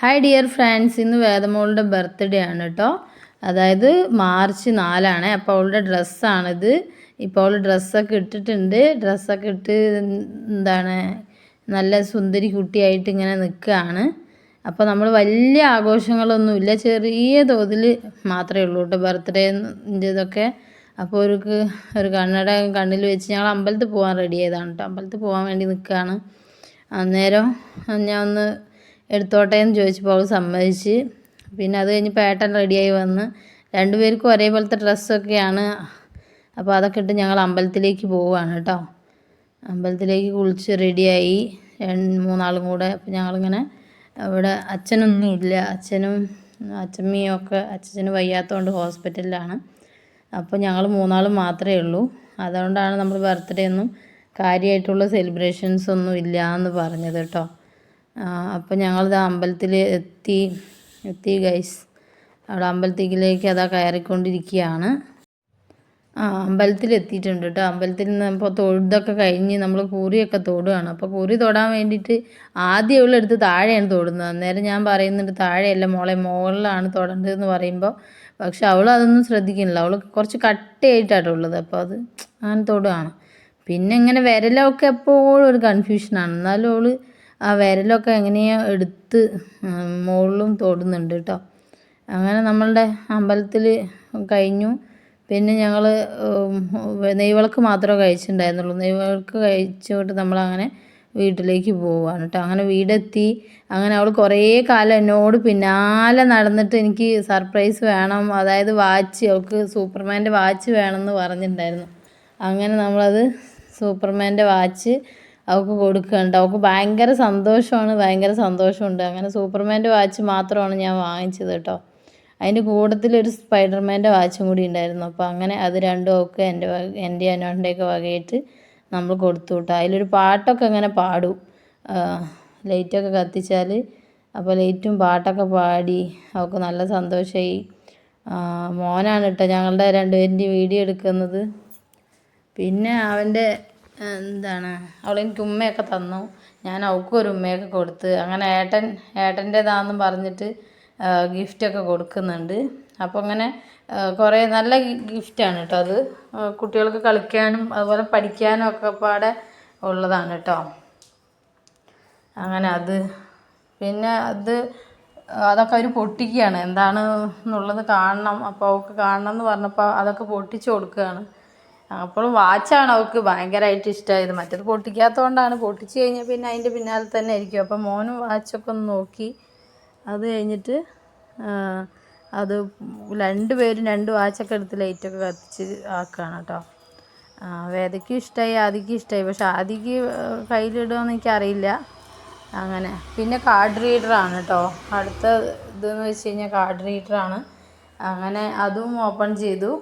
Hi dear friends, ഇന്ന് വേദമോളുടെ birthday ആണ് കേട്ടോ. അതായത് മാർച്ച് 4 അപ്പോൾ അവളുടെ ഡ്രസ്സാണിത്. ഇപ്പോൾ അവൾ ഡ്രസ്സൊക്കെ ഇട്ടിട്ടുണ്ട്. ഡ്രസ്സൊക്കെ ഇട്ട് നല്ല സുന്ദരി കുട്ടിയായിട്ട് ഇങ്ങനെ നിൽക്കുകയാണ്. അപ്പോൾ നമ്മൾ വലിയ ആഘോഷങ്ങളൊന്നുമില്ല, ചെറിയ തോതിൽ മാത്രമേ ഉള്ളൂ കേട്ടോ ബർത്ത്ഡേൻ്റെ ഇതൊക്കെ. അപ്പോൾ ഒരു കണ്ണട കണ്ണിൽ വെച്ച് ഞങ്ങൾ അമ്പലത്തിൽ പോകാൻ റെഡി ആയതാണ് കേട്ടോ. അമ്പലത്തിൽ പോകാൻ വേണ്ടി നിൽക്കുകയാണ്. അന്നേരം ഞാൻ ഒന്ന് എടുത്തോട്ടെ എന്ന് ചോദിച്ചപ്പോൾ അവൾ സമ്മതിച്ച്. പിന്നെ അത് കഴിഞ്ഞപ്പോൾ ഏട്ടൻ റെഡിയായി വന്ന് രണ്ടുപേർക്കും ഒരേപോലത്തെ ഡ്രസ്സൊക്കെയാണ്. അപ്പോൾ അതൊക്കെ ഇട്ട് ഞങ്ങൾ അമ്പലത്തിലേക്ക് പോവുകയാണ് കേട്ടോ. അമ്പലത്തിലേക്ക് കുളിച്ച് റെഡിയായി മൂന്നാളും കൂടെ. അപ്പോൾ ഞങ്ങളിങ്ങനെ ഇവിടെ അച്ഛനൊന്നും ഇല്ല, അച്ഛനും അച്ഛമ്മയും ഒക്കെ അച്ഛന് വയ്യാത്തതുകൊണ്ട് ഹോസ്പിറ്റലിലാണ്. അപ്പോൾ ഞങ്ങൾ മൂന്നാളും മാത്രമേ ഉള്ളൂ. അതുകൊണ്ടാണ് നമ്മൾ ബർത്ത്ഡേ ഒന്നും കാര്യമായിട്ടുള്ള സെലിബ്രേഷൻസ് ഒന്നും ഇല്ല എന്ന് പറഞ്ഞത് കേട്ടോ. അപ്പോൾ ഞങ്ങളിത് അമ്പലത്തിൽ എത്തി ഗൈസ്. അവിടെ അമ്പലത്തിലേക്ക് അതാ കയറിക്കൊണ്ടിരിക്കുകയാണ്. അമ്പലത്തിൽ എത്തിയിട്ടുണ്ട് കേട്ടോ. അമ്പലത്തിൽ നിന്ന് ഇപ്പോൾ തൊഴുതൊക്കെ കഴിഞ്ഞ് നമ്മൾ കൂറിയൊക്കെ തൊടുകയാണ്. അപ്പോൾ കൂറി തൊടാൻ വേണ്ടിയിട്ട് ആദ്യം അവളെടുത്ത് താഴെയാണ് തൊടുന്നത്. അന്നേരം ഞാൻ പറയുന്നുണ്ട് താഴെയല്ല മോളെ, മുകളിലാണ് തൊടേണ്ടതെന്ന് പറയുമ്പോൾ പക്ഷെ അവൾ അതൊന്നും ശ്രദ്ധിക്കുന്നില്ല. അവൾ കുറച്ച് കട്ടയായിട്ടാണ് ഉള്ളത്. അപ്പോൾ അത് അങ്ങനെ തൊടുകയാണ്. പിന്നെ ഇങ്ങനെ വിരലൊക്കെ എപ്പോഴും ഒരു കൺഫ്യൂഷനാണ്. എന്നാലും അവൾ ആ വിരലൊക്കെ എങ്ങനെയോ എടുത്ത് മുകളിലും തൊടുന്നുണ്ട് കേട്ടോ. അങ്ങനെ നമ്മളുടെ അമ്പലത്തിൽ കഴിഞ്ഞു. പിന്നെ ഞങ്ങൾ നെയ്വിളക്ക് മാത്രമേ കഴിച്ചിട്ടുണ്ടായിരുന്നുള്ളൂ. നെയ്വിളക്ക് കഴിച്ചുകൊണ്ട് നമ്മളങ്ങനെ വീട്ടിലേക്ക് പോവുകയാണ് കേട്ടോ. അങ്ങനെ വീടെത്തി. അങ്ങനെ അവൾ കുറേ കാലം എന്നോട് പിന്നാലെ നടന്നിട്ട് എനിക്ക് സർപ്രൈസ് വേണം, അതായത് വാച്ച്, അവൾക്ക് സൂപ്പർമാൻ്റെ വാച്ച് വേണമെന്ന് പറഞ്ഞിട്ടുണ്ടായിരുന്നു. അങ്ങനെ നമ്മളത് സൂപ്പർമാൻ്റെ വാച്ച് അവൾക്ക് കൊടുക്കുന്നുണ്ട്. അവൾക്ക് ഭയങ്കര സന്തോഷമുണ്ട്. അങ്ങനെ സൂപ്പർമാൻ്റെ വാച്ച് മാത്രമാണ് ഞാൻ വാങ്ങിച്ചത് കേട്ടോ. അതിൻ്റെ കൂട്ടത്തിലൊരു സ്പൈഡർമാൻ്റെ വാച്ചും കൂടി ഉണ്ടായിരുന്നു. അപ്പോൾ അങ്ങനെ അത് രണ്ടും അവൾക്ക് എൻ്റെ അനോൻ്റെയൊക്കെ വകയായിട്ട് നമ്മൾ കൊടുത്തു കേട്ടോ. അതിലൊരു പാട്ടൊക്കെ അങ്ങനെ പാടും, ലൈറ്റൊക്കെ കത്തിച്ചാൽ. അപ്പോൾ ലൈറ്റും പാട്ടൊക്കെ പാടി അവൾക്ക് നല്ല സന്തോഷമായി. മോനാണ് കേട്ടോ ഞങ്ങളുടെ രണ്ടുപേരുടെ വീഡിയോ എടുക്കുന്നത്. പിന്നെ അവൻ്റെ അവളെനിക്ക് ഉമ്മയൊക്കെ തന്നു. ഞാൻ അവൾക്കും ഒരു ഉമ്മയൊക്കെ കൊടുത്ത്. അങ്ങനെ ഏട്ടൻ്റേതാണെന്നും പറഞ്ഞിട്ട് ഗിഫ്റ്റൊക്കെ കൊടുക്കുന്നുണ്ട്. അപ്പോൾ അങ്ങനെ കുറേ നല്ല ഗിഫ്റ്റാണ് കേട്ടോ. അത് കുട്ടികൾക്ക് കളിക്കാനും അതുപോലെ പഠിക്കാനും ഒക്കെ പാടെ ഉള്ളതാണ് കേട്ടോ. അങ്ങനെ പിന്നെ അതൊക്കെ അവർ പൊട്ടിക്കുകയാണ്. എന്താണ് എന്നുള്ളത് കാണണം. അപ്പോൾ അവൾക്ക് കാണണം എന്ന് പറഞ്ഞപ്പോൾ അതൊക്കെ പൊട്ടിച്ച് കൊടുക്കുകയാണ്. അപ്പോഴും വാച്ചാണ് അവൾക്ക് ഭയങ്കരമായിട്ട് ഇഷ്ടമായത്. മറ്റത് പൊട്ടിക്കാത്തതുകൊണ്ടാണ്. പൊട്ടിച്ച് കഴിഞ്ഞാൽ പിന്നെ അതിൻ്റെ പിന്നാലെ തന്നെ ആയിരിക്കും. അപ്പം മോനും വാച്ചൊക്കെ ഒന്ന് നോക്കി. അത് കഴിഞ്ഞിട്ട് അത് രണ്ടുപേരും 2 വാച്ചൊക്കെ എടുത്ത് ലൈറ്റൊക്കെ കത്തിച്ച് ആക്കുകയാണ് കേട്ടോ. വേദയ്ക്കും ഇഷ്ടമായി, ആദിക്കും ഇഷ്ടമായി. പക്ഷെ ആദിക്ക് കയ്യിലിടുമെന്ന് എനിക്കറിയില്ല. അങ്ങനെ പിന്നെ കാർഡ് റീഡറാണ് കേട്ടോ. അടുത്ത ഇതെന്ന് വെച്ച് കഴിഞ്ഞാൽ കാർഡ് റീഡറാണ്. അങ്ങനെ അതും ഓപ്പൺ ചെയ്യണം.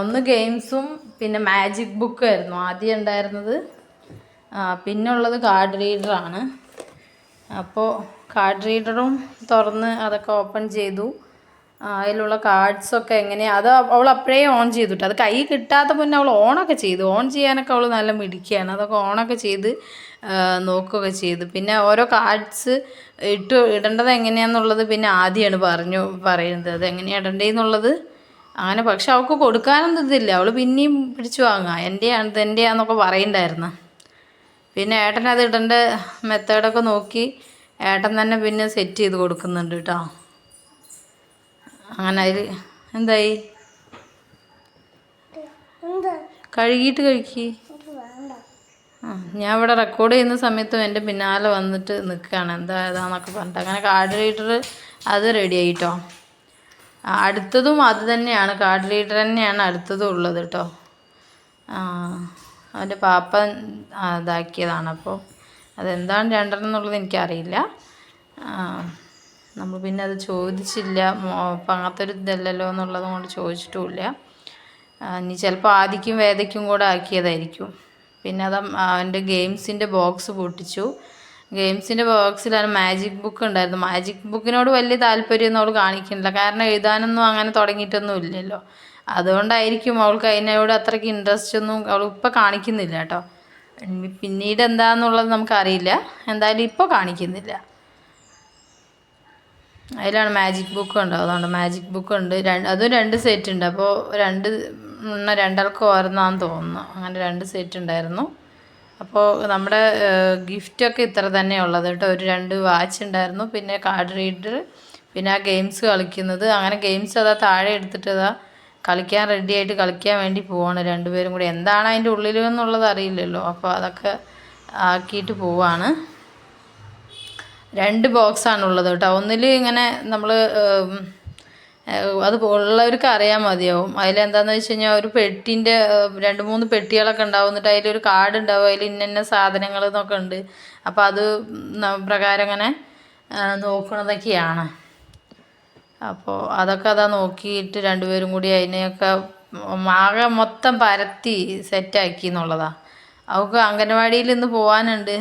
ഒന്ന് ഗെയിംസും പിന്നെ മാജിക് ബുക്കായിരുന്നു ആദ്യം ഉണ്ടായിരുന്നത്. പിന്നെ ഉള്ളത് കാർഡ് റീഡറാണ്. അപ്പോൾ കാർഡ് റീഡറും തുറന്ന് അതൊക്കെ ഓപ്പൺ ചെയ്തു. അതിലുള്ള കാർഡ്സൊക്കെ എങ്ങനെയാണ് അത് അവൾ അപ്പോഴേ ഓൺ ചെയ്തിട്ട്, അത് കൈ കിട്ടാത്ത മുന്നേ അവൾ ഓണൊക്കെ ചെയ്തു. ഓൺ ചെയ്യാനൊക്കെ അവൾ നല്ല മിടുക്കിയാണ്. അതൊക്കെ ഓണൊക്കെ ചെയ്ത് നോക്കുകയൊക്കെ ചെയ്തു. പിന്നെ ഓരോ കാർഡ്സ് ഇടേണ്ടത് എങ്ങനെയാണെന്നുള്ളത് പിന്നെ ആദ്യമാണ് പറയുന്നത് അത് എങ്ങനെയാണ് ഇടേണ്ടതെന്നുള്ളത്. അങ്ങനെ പക്ഷെ അവൾക്ക് കൊടുക്കാനൊന്നും ഇതില്ല. അവൾ പിന്നെയും പിടിച്ചു വാങ്ങുക, എൻ്റെയാന്നൊക്കെ പറയുന്നുണ്ടായിരുന്നു. പിന്നെ ഏട്ടൻ അത് ഇടേണ്ട മെത്തേഡൊക്കെ നോക്കി ഏട്ടൻ തന്നെ പിന്നെ സെറ്റ് ചെയ്ത് കൊടുക്കുന്നുണ്ട് കേട്ടോ. അങ്ങനെ അതിൽ എന്തായി കഴുകിയിട്ട് കഴിക്കി. ഞാൻ ഇവിടെ റെക്കോർഡ് ചെയ്യുന്ന സമയത്തും എൻ്റെ പിന്നാലെ വന്നിട്ട് നിൽക്കുകയാണ് ഏതാന്നൊക്കെ പറഞ്ഞിട്ട്. അങ്ങനെ കാർഡ് റീഡർ അത് റെഡി ആയിട്ടോ. അടുത്തതും അത് തന്നെയാണ്, കാർഡ് റീഡർ തന്നെയാണ് അടുത്തതും ഉള്ളത് കേട്ടോ. അവൻ്റെ പാപ്പ ഇതാക്കിയതാണ്. അപ്പോൾ അതെന്താണ് 2 എന്നുള്ളത് എനിക്കറിയില്ല. നമ്മൾ പിന്നെ അത് ചോദിച്ചില്ല. ഇപ്പം അങ്ങനത്തെ ഒരു ഇതല്ലല്ലോ എന്നുള്ളത് കൊണ്ട് ചോദിച്ചിട്ടുമില്ല. ഇനി ചിലപ്പോൾ ആദിക്കും വേദയ്ക്കും കൂടെ ആക്കിയതായിരിക്കും. പിന്നെ അത് അവൻ്റെ ഗെയിംസിൻ്റെ ബോക്സ് പൊട്ടിച്ചു. ഗെയിംസിൻ്റെ ബോക്സിലാണ് മാജിക് ബുക്ക് ഉണ്ടായിരുന്നു. മാജിക് ബുക്കിനോട് വലിയ താല്പര്യമൊന്നും അവൾ കാണിക്കുന്നില്ല. കാരണം എഴുതാനൊന്നും അങ്ങനെ തുടങ്ങിയിട്ടൊന്നും ഇല്ലല്ലോ. അതുകൊണ്ടായിരിക്കും അവൾക്ക് അതിനോട് അത്രയ്ക്ക് ഇൻട്രസ്റ്റ് ഒന്നും അവൾ ഇപ്പം കാണിക്കുന്നില്ല കേട്ടോ. പിന്നീട് എന്താണെന്നുള്ളത് നമുക്കറിയില്ല. എന്തായാലും ഇപ്പോൾ കാണിക്കുന്നില്ല. അതിലാണ് മാജിക് ബുക്ക് ഉണ്ട്. അതുകൊണ്ട് മാജിക് ബുക്ക് ഉണ്ട്. അതും 2 സെറ്റ് ഉണ്ട്. അപ്പോൾ രണ്ടാൾക്ക് ഓരോന്നാന്ന് തോന്നുന്നു. അങ്ങനെ 2 സെറ്റ് ഉണ്ടായിരുന്നു. അപ്പോൾ നമ്മുടെ ഗിഫ്റ്റൊക്കെ ഇത്ര തന്നെ ഉള്ളത് കേട്ടോ. ഒരു 2 വാച്ച് ഉണ്ടായിരുന്നു, പിന്നെ കാർഡ് റീഡർ, പിന്നെ ആ ഗെയിംസ് കളിക്കുന്നത്. അങ്ങനെ ഗെയിംസ് അതാ താഴെ എടുത്തിട്ട് അതാ കളിക്കാൻ റെഡി ആയിട്ട് കളിക്കാൻ വേണ്ടി പോവാണ് രണ്ടുപേരും കൂടി. എന്താണ് അതിൻ്റെ ഉള്ളിൽ എന്നുള്ളത് അറിയില്ലല്ലോ. അപ്പോൾ അതൊക്കെ ആക്കിയിട്ട് പോവാണ്. 2 ബോക്സാണുള്ളത് കേട്ടോ. ഒന്നിൽ ഇങ്ങനെ നമ്മൾ അത് ഉള്ളവർക്ക് അറിയാൻ മതിയാവും. അതിലെന്താണെന്ന് വെച്ച് കഴിഞ്ഞാൽ ഒരു പെട്ടിൻ്റെ 2-3 പെട്ടികളൊക്കെ ഉണ്ടാവും. എന്നിട്ട് അതിലൊരു കാർഡ് ഉണ്ടാവും. അതിൽ ഇന്ന സാധനങ്ങൾ എന്നൊക്കെ ഉണ്ട്. അപ്പോൾ അത് പ്രകാരം ഇങ്ങനെ നോക്കണതൊക്കെയാണ്. അപ്പോൾ അതൊക്കെ അതാ നോക്കിയിട്ട് രണ്ടുപേരും കൂടി അതിനെയൊക്കെ ആകെ മൊത്തം പരത്തി സെറ്റാക്കി എന്നുള്ളതാണ്. അവൾക്ക് അംഗനവാടിയിൽ ഇന്ന് പോകാനുണ്ട്.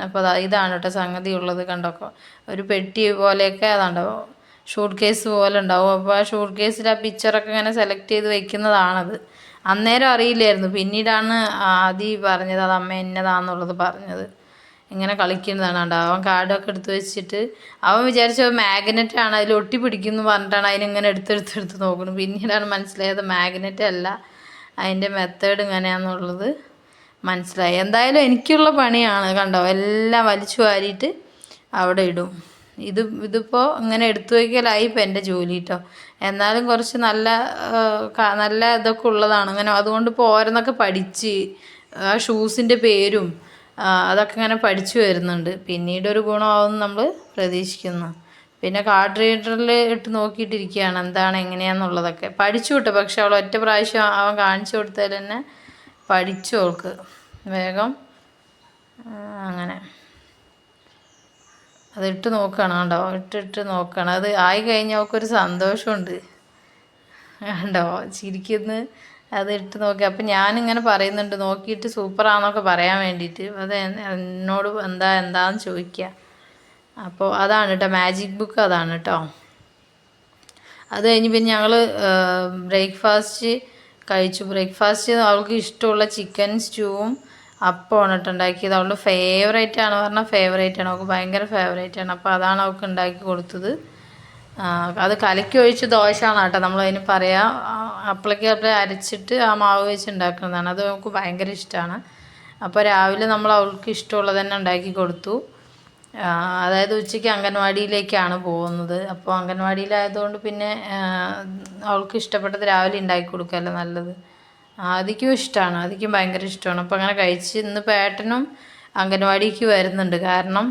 അപ്പോൾ ഇതാണ് കേട്ടോ സംഗതി ഉള്ളത്. കണ്ടോക്കോ, ഒരു പെട്ടി പോലെയൊക്കെ അതുണ്ടാവും, ഷൂട്ട് കേസ് പോലെ ഉണ്ടാവും. അപ്പോൾ ആ ഷൂട്ട് കേസിൽ ആ പിക്ചറൊക്കെ ഇങ്ങനെ സെലക്ട് ചെയ്ത് വെക്കുന്നതാണത്. അന്നേരം അറിയില്ലായിരുന്നു, പിന്നീടാണ് ആദി പറഞ്ഞത് അത് അമ്മ എന്നതാന്നുള്ളത് പറഞ്ഞത്. ഇങ്ങനെ കളിക്കുന്നതാണ് കേട്ടോ. അവൻ കാർഡൊക്കെ എടുത്ത് വെച്ചിട്ട് അവൻ വിചാരിച്ച മാഗ്നറ്റാണ്, അതിൽ ഒട്ടി പിടിക്കുന്നു പറഞ്ഞിട്ടാണ് അതിനിങ്ങനെ എടുത്തെടുത്ത് നോക്കുന്നത്. പിന്നീടാണ് മനസ്സിലായത് മാഗ്നറ്റ് അല്ല, അതിൻ്റെ മെത്തേഡ് ഇങ്ങനെയാണെന്നുള്ളത് മനസ്സിലായി. എന്തായാലും എനിക്കുള്ള പണിയാണ് കണ്ടോ, എല്ലാം വലിച്ചു വാരിയിട്ട് അവിടെ ഇടും. ഇതിപ്പോൾ ഇങ്ങനെ എടുത്തു വയ്ക്കലായി ഇപ്പം എൻ്റെ ജോലി കേട്ടോ. എന്നാലും കുറച്ച് നല്ല ഇതൊക്കെ ഉള്ളതാണ് ഇങ്ങനെ. അതുകൊണ്ട് ഇപ്പോൾ ഓരോന്നൊക്കെ പഠിച്ച് ആ ഷൂസിൻ്റെ പേരും അതൊക്കെ ഇങ്ങനെ പഠിച്ചു വരുന്നുണ്ട്. പിന്നീടൊരു ഗുണമാവും നമ്മൾ പ്രതീക്ഷിക്കുന്നു. പിന്നെ കാർഡ് റീഡറിൽ ഇട്ട് നോക്കിയിട്ടിരിക്കുകയാണ് എന്താണ് എങ്ങനെയാണെന്നുള്ളതൊക്കെ. പഠിച്ചു വിട്ടു, പക്ഷെ അവൾ ഒറ്റ പ്രാവശ്യം അവൻ കാണിച്ചു കൊടുത്തതിൽ തന്നെ പഠിച്ചു അവൾക്ക് വേഗം. അങ്ങനെ അതിട്ട് നോക്കണം കണ്ടോ, ഇട്ടിട്ട് നോക്കണം. അത് ആയി കഴിഞ്ഞാൽ അവൾക്കൊരു സന്തോഷമുണ്ട് കണ്ടോ, ചിരിക്കുന്നു. അത് ഇട്ട് നോക്കി. അപ്പം ഞാനിങ്ങനെ പറയുന്നുണ്ട് നോക്കിയിട്ട് സൂപ്പറാണെന്നൊക്കെ പറയാൻ വേണ്ടിയിട്ട്. അത് എന്നോട് എന്താന്ന് ചോദിക്കുക. അപ്പോൾ അതാണ് കേട്ടോ മാജിക് ബുക്ക്, അതാണ് കേട്ടോ. അത് കഴിഞ്ഞ് പിന്നെ ഞങ്ങൾ ബ്രേക്ക്ഫാസ്റ്റ് കഴിച്ചു. ബ്രേക്ക്ഫാസ്റ്റ് അവൾക്ക് ഇഷ്ടമുള്ള ചിക്കൻ സ്റ്റൂവും അപ്പമാണ് കേട്ടോ ഉണ്ടാക്കിയത്. അവളുടെ ഫേവറേറ്റാണ് പറഞ്ഞാൽ ഫേവറേറ്റാണ്, അവൾക്ക് ഭയങ്കര ഫേവറേറ്റാണ്. അപ്പോൾ അതാണ് അവൾക്ക് ഉണ്ടാക്കി കൊടുത്തത്. അത് കലക്കി ഒഴിച്ച് ദോശയാണ് കേട്ടോ നമ്മളതിന് പറയാം. അപ്പളേക്ക് അരച്ചിട്ട് ആ മാവ് വെച്ച് ഉണ്ടാക്കുന്നതാണ്. അത് അവൾക്ക് ഭയങ്കര ഇഷ്ടമാണ്. അപ്പോൾ രാവിലെ നമ്മൾ അവൾക്ക് ഇഷ്ടമുള്ളത് തന്നെ ഉണ്ടാക്കി കൊടുത്തു. അതായത് ഉച്ചയ്ക്ക് അംഗൻവാടിയിലേക്കാണ് പോകുന്നത്. അപ്പോൾ അംഗൻവാടിയിലായതുകൊണ്ട് പിന്നെ അവൾക്ക് ഇഷ്ടപ്പെട്ടത് രാവിലെ ഉണ്ടാക്കി കൊടുക്കുകയല്ലേ നല്ലത്. ആദിക്കും ഇഷ്ടമാണ്, ആദിക്കും ഭയങ്കര ഇഷ്ടമാണ്. അപ്പോൾ അങ്ങനെ കഴിച്ച് ഇന്നിപ്പോൾ ഏട്ടനും അംഗൻവാടിക്ക് വരുന്നുണ്ട്, കാരണം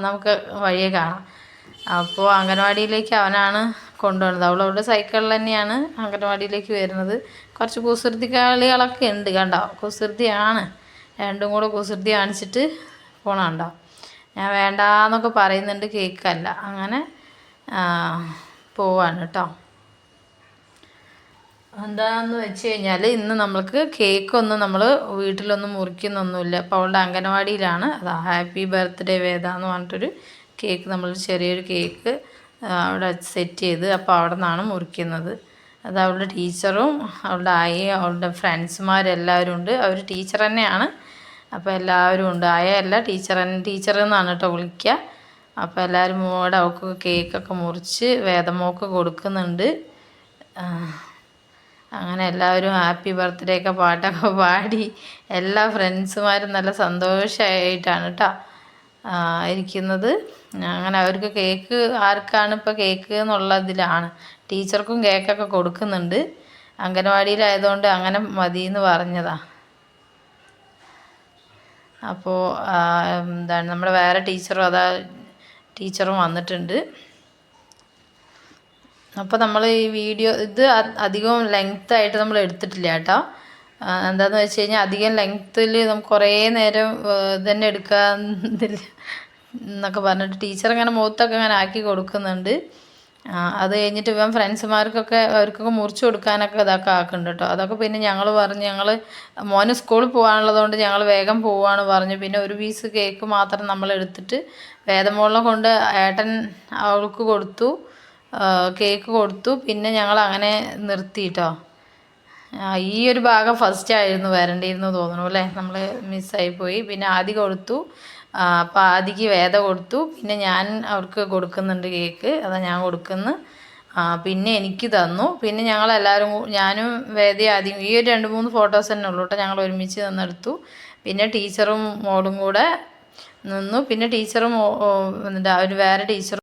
നമുക്ക് വഴിയെ കാണാം. അപ്പോൾ അംഗൻവാടിയിലേക്ക് അവനാണ് കൊണ്ടുപോകുന്നത്. അവളവിടെ സൈക്കിളിൽ തന്നെയാണ് അംഗൻവാടിയിലേക്ക് വരുന്നത്. കുറച്ച് കുസൃതി കളികളൊക്കെ ഉണ്ട് കണ്ടോ, കുസൃതിയാണ്. രണ്ടും കൂടെ കുസൃതി കാണിച്ചിട്ട് പോണുണ്ടോ. ഞാൻ വേണ്ടാന്നൊക്കെ പറയുന്നുണ്ട്, കേക്കല്ല. അങ്ങനെ പോവാണ് കേട്ടോ. എന്താണെന്ന് വെച്ച് കഴിഞ്ഞാൽ ഇന്ന് നമ്മൾക്ക് കേക്കൊന്നും നമ്മൾ വീട്ടിലൊന്നും മുറിക്കുന്നൊന്നുമില്ല. അപ്പോൾ അവളുടെ അംഗനവാടിയിലാണ് അതാ ഹാപ്പി ബർത്ത്ഡേ വേദ എന്ന് പറഞ്ഞിട്ടൊരു കേക്ക്, നമ്മൾ ചെറിയൊരു കേക്ക് അവിടെ സെറ്റ് ചെയ്ത് അപ്പോൾ അവിടെ നിന്നാണ് മുറിക്കുന്നത്. അത് അവളുടെ ടീച്ചറും അവളുടെ ആയയും അവളുടെ ഫ്രണ്ട്സുമാരെല്ലാവരും ഉണ്ട്. അവർ ടീച്ചർ തന്നെയാണ്. അപ്പോൾ എല്ലാവരും ഉണ്ട്. ആയല്ല, ടീച്ചർ എന്നാണ് കേട്ടോ വിളിക്കുക. അപ്പോൾ എല്ലാവരും കൂടെ അവൾക്ക് കേക്കൊക്കെ മുറിച്ച് വേദമോക്ക് കൊടുക്കുന്നുണ്ട്. അങ്ങനെ എല്ലാവരും ഹാപ്പി ബർത്ത്ഡേ ഒക്കെ പാട്ടൊക്കെ പാടി എല്ലാ ഫ്രണ്ട്സുമാരും നല്ല സന്തോഷമായിട്ടാണ് കേട്ടോ ഇരിക്കുന്നത്. അങ്ങനെ അവർക്ക് കേക്ക് ആർക്കാണ് ഇപ്പോൾ കേക്ക് എന്നുള്ളതിലാണ്. ടീച്ചർക്കും കേക്കൊക്കെ കൊടുക്കുന്നുണ്ട്. അംഗനവാടിയിലായതുകൊണ്ട് അങ്ങനെ മതിയെന്ന് പറഞ്ഞതാണ്. അപ്പോൾ എന്താണ് നമ്മുടെ വേറെ ടീച്ചറും വന്നിട്ടുണ്ട്. അപ്പോൾ നമ്മൾ ഈ വീഡിയോ ഇത് അധികം ലെങ്ത്തായിട്ട് നമ്മൾ എടുത്തിട്ടില്ല കേട്ടോ. എന്താണെന്ന് വെച്ച് കഴിഞ്ഞാൽ അധികം ലെങ്ത്തിൽ നമുക്ക് കുറേ നേരം തന്നെ എടുക്കാതില്ല എന്നൊക്കെ പറഞ്ഞിട്ട് ടീച്ചർ ഇങ്ങനെ മുഖത്തൊക്കെ ഇങ്ങനെ ആക്കി കൊടുക്കുന്നുണ്ട്. അത് കഴിഞ്ഞിട്ട് ഇവൻ ഫ്രണ്ട്സുമാർക്കൊക്കെ അവർക്കൊക്കെ മുറിച്ച് കൊടുക്കാനൊക്കെ ഇതൊക്കെ ആക്കുന്നുണ്ട് കേട്ടോ. അതൊക്കെ പിന്നെ ഞങ്ങൾ പറഞ്ഞു, ഞങ്ങൾ മോന് സ്കൂളിൽ പോകാനുള്ളതുകൊണ്ട് ഞങ്ങൾ വേഗം പോവാണ് പറഞ്ഞു. പിന്നെ ഒരു പീസ് കേക്ക് മാത്രം നമ്മൾ എടുത്തിട്ട് വേദമോളിനെ കൊണ്ട് ഏട്ടൻ അവൾക്ക് കൊടുത്തു, കേക്ക് കൊടുത്തു. പിന്നെ ഞങ്ങൾ അങ്ങനെ നിർത്തി കേട്ടോ. ഈ ഒരു ഭാഗം ഫസ്റ്റ് ആയിരുന്നു വരേണ്ടിയിരുന്നു തോന്നുന്നു അല്ലേ, നമ്മൾ മിസ്സായിപ്പോയി. പിന്നെ ആദ്യം കൊടുത്തു, അപ്പോൾ ആദിക്ക് വേദ കൊടുത്തു. പിന്നെ ഞാൻ അവർക്ക് കൊടുക്കുന്നുണ്ട് കേക്ക്, അതാ ഞാൻ കൊടുക്കുന്നു. പിന്നെ എനിക്ക് തന്നു. പിന്നെ ഞങ്ങളെല്ലാവരും ഞാനും വേദ ആദ്യം ഈ ഒരു 2-3 ഫോട്ടോസ് തന്നെ ഉള്ളൂ കേട്ടോ, ഞങ്ങൾ ഒരുമിച്ച് നിന്നെടുത്തു. പിന്നെ ടീച്ചറും മോളും കൂടെ നിന്നു. പിന്നെ ടീച്ചറും ഒരു വേറെ ടീച്ചറും